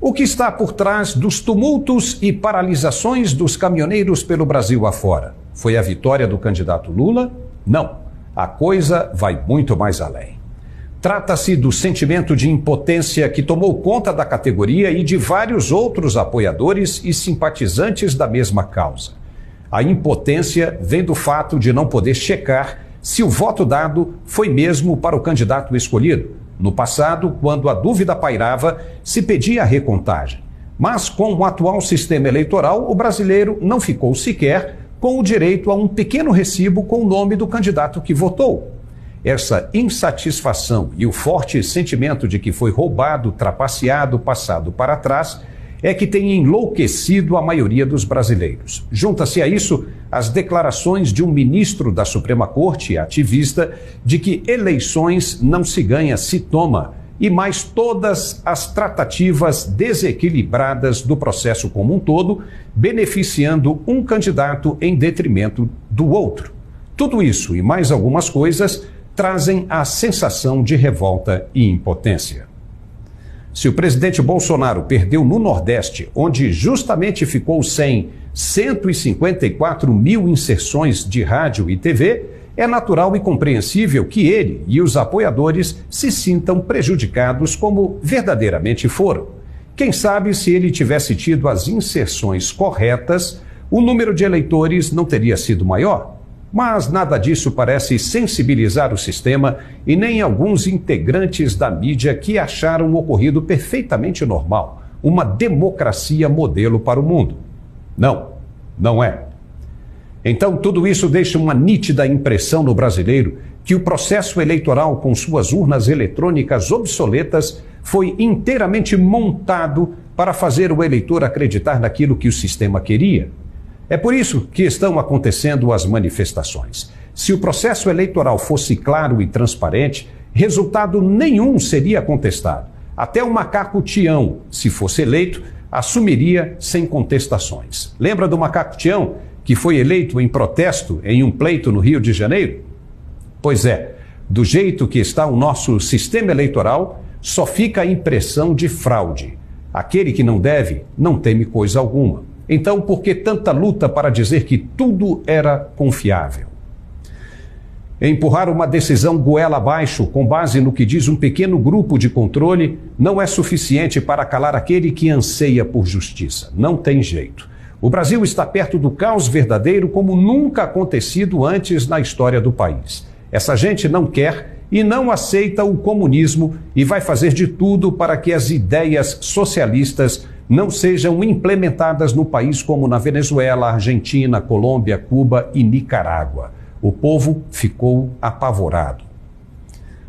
O que está por trás dos tumultos e paralisações dos caminhoneiros pelo Brasil afora? Foi a vitória do candidato Lula? Não. A coisa vai muito mais além. Trata-se do sentimento de impotência que tomou conta da categoria e de vários outros apoiadores e simpatizantes da mesma causa. A impotência vem do fato de não poder checar se o voto dado foi mesmo para o candidato escolhido. No passado, quando a dúvida pairava, se pedia a recontagem. Mas com o atual sistema eleitoral, o brasileiro não ficou sequer com o direito a um pequeno recibo com o nome do candidato que votou. Essa insatisfação e o forte sentimento de que foi roubado, trapaceado, passado para trás, é que tem enlouquecido a maioria dos brasileiros. Junta-se a isso as declarações de um ministro da Suprema Corte, ativista, de que eleições não se ganha, se toma, e mais todas as tratativas desequilibradas do processo como um todo, beneficiando um candidato em detrimento do outro. Tudo isso e mais algumas coisas trazem a sensação de revolta e impotência. Se o presidente Bolsonaro perdeu no Nordeste, onde justamente ficou sem 154 mil inserções de rádio e TV, é natural e compreensível que ele e os apoiadores se sintam prejudicados como verdadeiramente foram. Quem sabe se ele tivesse tido as inserções corretas, o número de eleitores não teria sido maior? Mas nada disso parece sensibilizar o sistema e nem alguns integrantes da mídia que acharam o ocorrido perfeitamente normal, uma democracia modelo para o mundo. Não, não é. Então tudo isso deixa uma nítida impressão no brasileiro que o processo eleitoral com suas urnas eletrônicas obsoletas foi inteiramente montado para fazer o eleitor acreditar naquilo que o sistema queria. É por isso que estão acontecendo as manifestações. Se o processo eleitoral fosse claro e transparente, resultado nenhum seria contestado. Até o macaco Tião, se fosse eleito, assumiria sem contestações. Lembra do macaco Tião, que foi eleito em protesto em um pleito no Rio de Janeiro? Pois é, do jeito que está o nosso sistema eleitoral, só fica a impressão de fraude. Aquele que não deve, não teme coisa alguma. Então, por que tanta luta para dizer que tudo era confiável? Empurrar uma decisão goela abaixo, com base no que diz um pequeno grupo de controle, não é suficiente para calar aquele que anseia por justiça. Não tem jeito. O Brasil está perto do caos verdadeiro como nunca acontecido antes na história do país. Essa gente não quer e não aceita o comunismo e vai fazer de tudo para que as ideias socialistas não sejam implementadas no país como na Venezuela, Argentina, Colômbia, Cuba e Nicarágua. O povo ficou apavorado.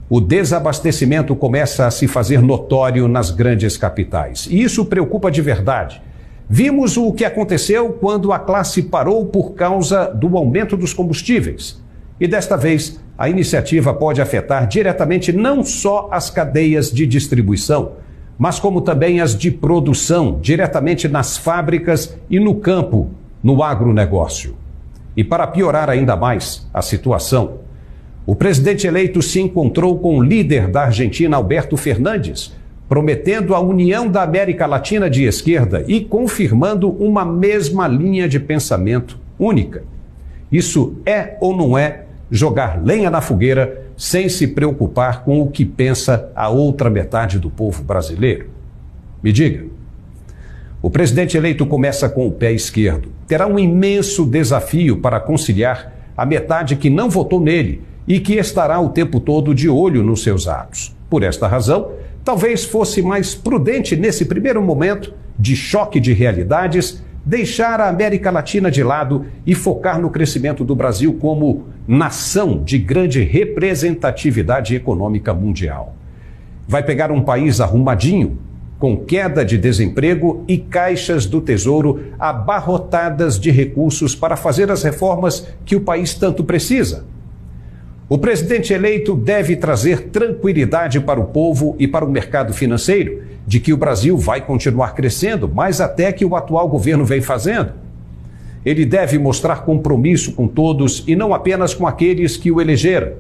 O desabastecimento começa a se fazer notório nas grandes capitais. E isso preocupa de verdade. Vimos o que aconteceu quando a classe parou por causa do aumento dos combustíveis. E desta vez, a iniciativa pode afetar diretamente não só as cadeias de distribuição, mas como também as de produção, diretamente nas fábricas e no campo, no agronegócio. E para piorar ainda mais a situação, o presidente eleito se encontrou com o líder da Argentina, Alberto Fernandes, prometendo a união da América Latina de esquerda e confirmando uma mesma linha de pensamento única. Isso é ou não é jogar lenha na fogueira sem se preocupar com o que pensa a outra metade do povo brasileiro? Me diga. O presidente eleito começa com o pé esquerdo. Terá um imenso desafio para conciliar a metade que não votou nele e que estará o tempo todo de olho nos seus atos. Por esta razão, talvez fosse mais prudente nesse primeiro momento de choque de realidades deixar a América Latina de lado e focar no crescimento do Brasil como nação de grande representatividade econômica mundial. Vai pegar um país arrumadinho, com queda de desemprego e caixas do Tesouro abarrotadas de recursos para fazer as reformas que o país tanto precisa. O presidente eleito deve trazer tranquilidade para o povo e para o mercado financeiro, de que o Brasil vai continuar crescendo, mais até que o atual governo vem fazendo. Ele deve mostrar compromisso com todos e não apenas com aqueles que o elegeram.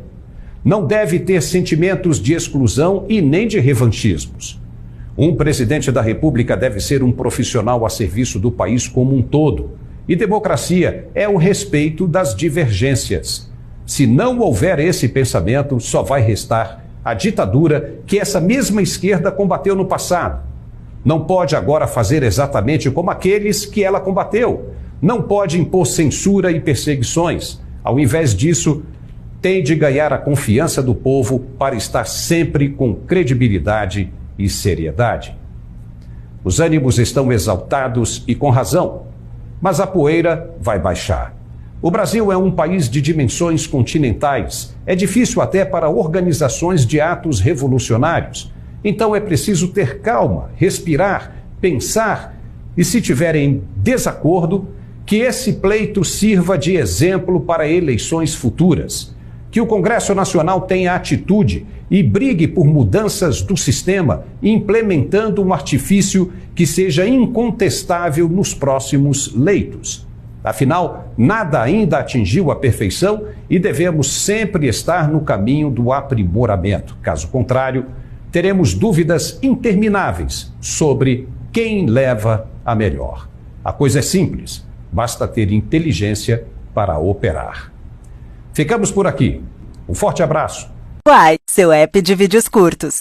Não deve ter sentimentos de exclusão e nem de revanchismos. Um presidente da República deve ser um profissional a serviço do país como um todo. E democracia é o respeito das divergências. Se não houver esse pensamento, só vai restar a ditadura que essa mesma esquerda combateu no passado. Não pode agora fazer exatamente como aqueles que ela combateu. Não pode impor censura e perseguições. Ao invés disso, tem de ganhar a confiança do povo para estar sempre com credibilidade e seriedade. Os ânimos estão exaltados e com razão, mas a poeira vai baixar. O Brasil é um país de dimensões continentais. É difícil até para organizações de atos revolucionários. Então é preciso ter calma, respirar, pensar e, se tiverem desacordo, que esse pleito sirva de exemplo para eleições futuras. Que o Congresso Nacional tenha atitude e brigue por mudanças do sistema, implementando um artifício que seja incontestável nos próximos leitos. Afinal, nada ainda atingiu a perfeição e devemos sempre estar no caminho do aprimoramento. Caso contrário, teremos dúvidas intermináveis sobre quem leva a melhor. A coisa é simples, basta ter inteligência para operar. Ficamos por aqui. Um forte abraço. Uai, seu app de vídeos curtos.